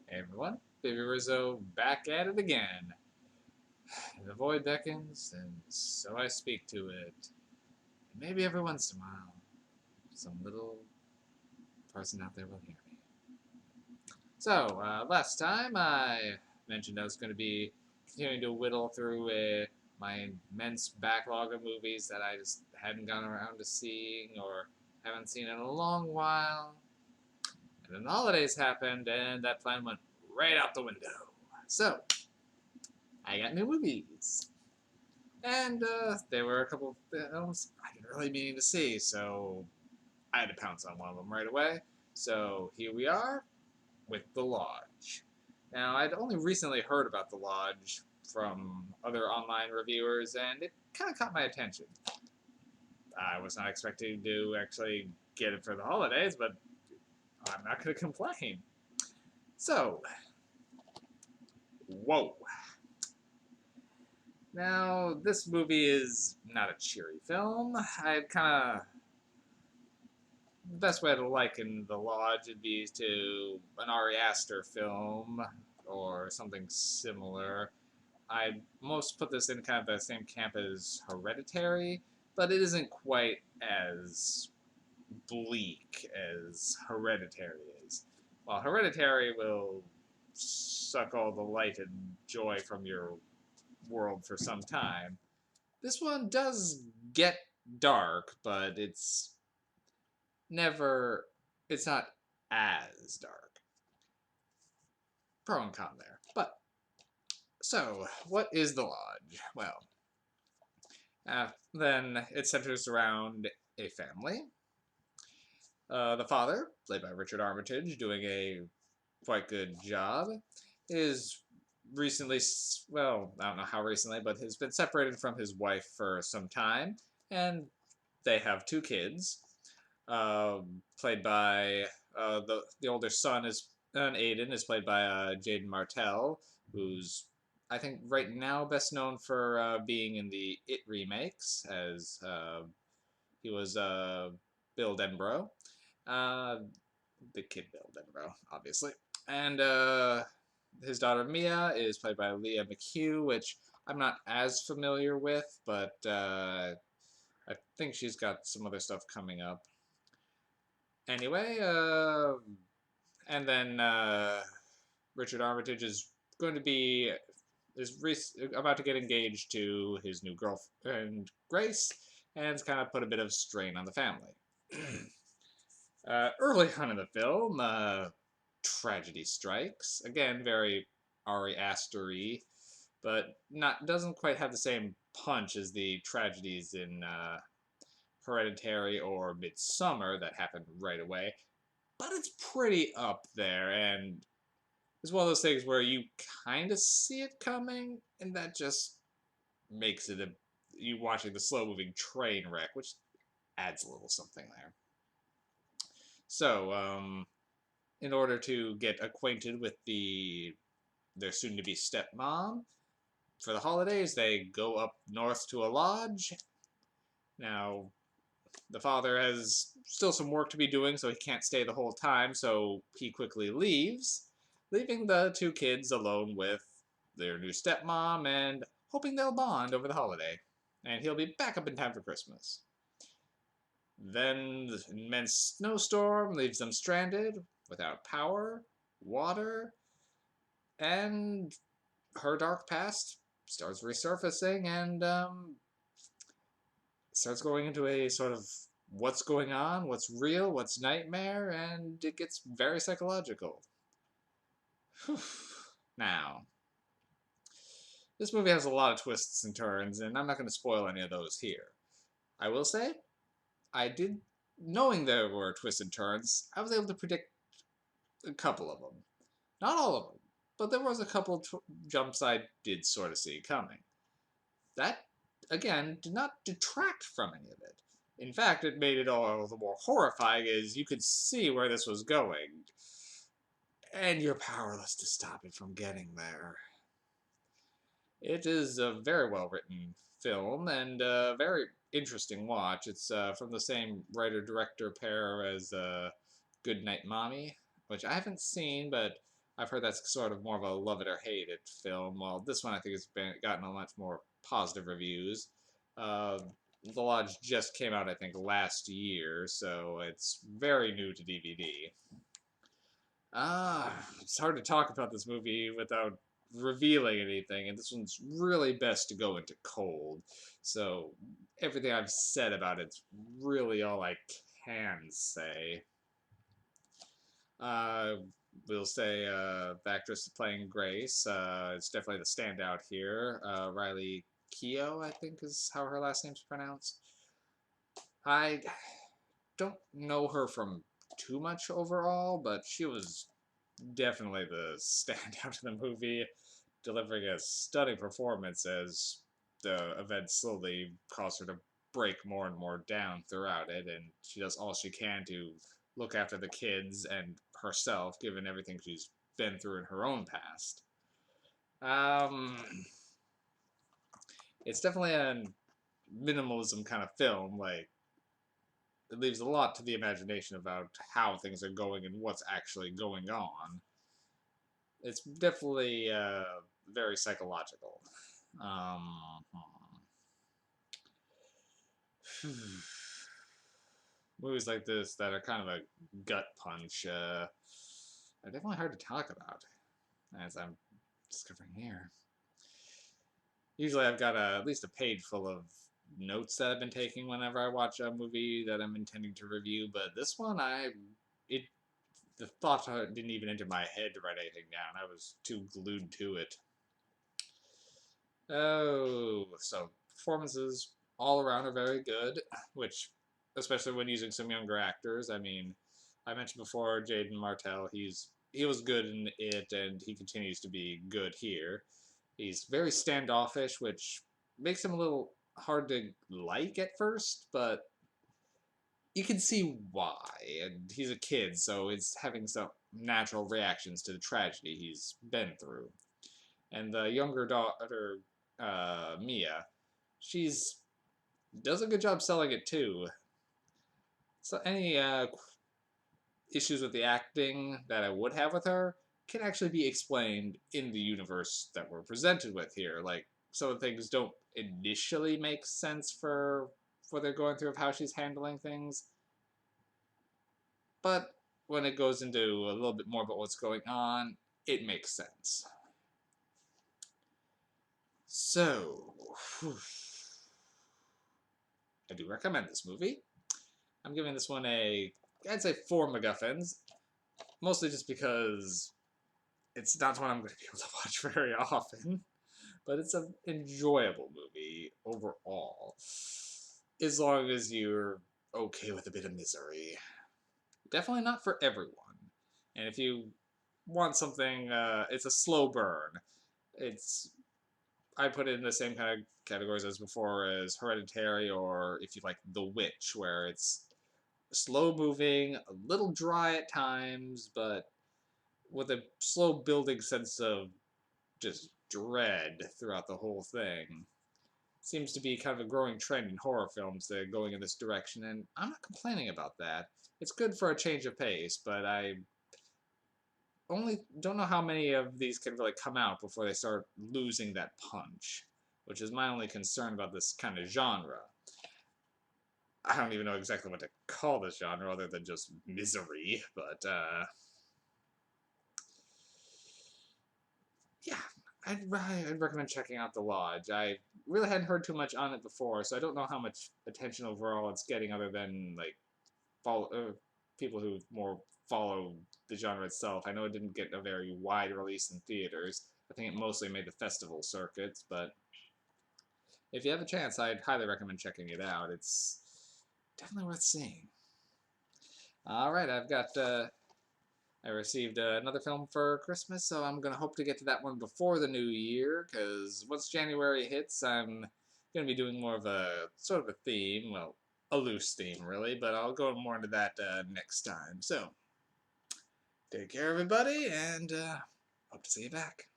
Hey everyone, Baby Rizzo back at it again. The void beckons, and so I speak to it. And maybe every once in a while, some little person out there will hear me. So, last time I mentioned I was going to be continuing to whittle through my immense backlog of movies that I just hadn't gotten around to seeing or haven't seen in a long while. And then the holidays happened, and that plan went right out the window. So, I got new movies. And there were a couple of films I didn't really mean to see, so I had to pounce on one of them right away. So here we are with The Lodge. Now, I'd only recently heard about The Lodge from other online reviewers, and it kind of caught my attention. I was not expecting to actually get it for the holidays, but I'm not going to complain. So, whoa. Now, this movie is not a cheery film. I'd kind of the best way to liken The Lodge would be to an Ari Aster film or something similar. I'd most put this in kind of the same camp as Hereditary, but it isn't quite as bleak as Hereditary is. While Hereditary will suck all the light and joy from your world for some time, this one does get dark, but never it's not as dark. Pro and con there. But so, what is the lodge? Well, then it centers around a family. The father, played by Richard Armitage, doing a quite good job, is recently, well, I don't know how recently, but has been separated from his wife for some time, and they have two kids. Played by the older son is Aiden is played by Jaden Martell, who's I think right now best known for being in the It remakes as he was Bill Denbrough, uh, the kid Bill Denbrough, obviously, and his daughter Mia is played by Leah McHugh, which I'm not as familiar with, but I think she's got some other stuff coming up. Anyway, and then Richard Armitage is going to be about to get engaged to his new girlfriend Grace, and it's kind of put a bit of strain on the family. Early on in the film, tragedy strikes. Again, very Ari Astery, but not doesn't quite have the same punch as the tragedies in Hereditary or Midsummer that happened right away. But it's pretty up there, and it's one of those things where you kind of see it coming, and that just makes it you watching the slow moving train wreck, which adds a little something there. So, in order to get acquainted with their soon to be stepmom for the holidays, they go up north to a lodge. Now, the father has still some work to be doing, so he can't stay the whole time, so he quickly leaves, leaving the two kids alone with their new stepmom and hoping they'll bond over the holiday. And he'll be back up in time for Christmas. Then the immense snowstorm leaves them stranded, without power, water, and her dark past starts resurfacing and starts going into a sort of what's going on, what's real, what's nightmare, and it gets very psychological. Now, this movie has a lot of twists and turns, and I'm not going to spoil any of those here. I will say, knowing there were twists and turns, I was able to predict a couple of them. Not all of them, but there was a couple jumps I did sort of see coming. That, again, did not detract from any of it. In fact, it made it all the more horrifying as you could see where this was going, and you're powerless to stop it from getting there. It is a very well written film and a very interesting watch. It's from the same writer director pair as Goodnight Mommy, which I haven't seen, but I've heard that's sort of more of a love it or hate it film. Well, this one I think has been gotten a much more positive reviews. Uh, the Lodge just came out, I think, last year, so it's very new to DVD. It's hard to talk about this movie without revealing anything, and this one's really best to go into cold. So everything I've said about it's really all I can say. Uh, we'll say the actress playing Grace is definitely the standout here. Riley Keough, I think, is how her last name's pronounced. I don't know her from too much overall, but she was definitely the standout of the movie, delivering a stunning performance as the events slowly cause her to break more and more down throughout it, and she does all she can to look after the kids and herself, given everything she's been through in her own past. Um, it's definitely a minimalism kind of film. Like, it leaves a lot to the imagination about how things are going and what's actually going on. It's definitely very psychological. Um, Movies like this that are kind of a gut punch are definitely hard to talk about, as I'm discovering here. Usually I've got at least a page full of notes that I've been taking whenever I watch a movie that I'm intending to review, but this one it the thought didn't even enter my head to write anything down. I was too glued to it. Oh, so performances all around are very good, which, especially when using some younger actors. I mean, I mentioned before Jaden Martell. He was good in it, and he continues to be good here. He's very standoffish, which makes him a little hard to like at first, but you can see why. And he's a kid, so it's having some natural reactions to the tragedy he's been through. And the younger daughter, Mia, she's does a good job selling it too. So any issues with the acting that I would have with her can actually be explained in the universe that we're presented with here. Like, some of the things don't initially make sense for what they're going through of how she's handling things, but when it goes into a little bit more about what's going on, it makes sense. So, I do recommend this movie. I'm giving this one I'd say 4 MacGuffins, mostly just because it's not one I'm going to be able to watch very often, but it's an enjoyable movie overall, as long as you're okay with a bit of misery. Definitely not for everyone, and if you want something, it's a slow burn. It's I put it in the same kind of categories as before as Hereditary, or if you like The Witch, where it's slow moving, a little dry at times, but with a slow building sense of just dread throughout the whole thing. Seems to be kind of a growing trend in horror films that are going in this direction, and I'm not complaining about that. It's good for a change of pace, but I only don't know how many of these can really come out before they start losing that punch, which is my only concern about this kind of genre. I don't even know exactly what to call this genre other than just misery, but yeah, I'd recommend checking out The Lodge. I really hadn't heard too much on it before, so I don't know how much attention overall it's getting other than like follow people who more follow the genre itself. I know it didn't get a very wide release in theaters. I think it mostly made the festival circuits, but if you have a chance, I'd highly recommend checking it out. It's definitely worth seeing. All right, I received another film for Christmas, so I'm gonna hope to get to that one before the new year. Because once January hits, I'm gonna be doing more of a sort of a theme, well, a loose theme really, but I'll go more into that next time. So, take care, everybody, and hope to see you back.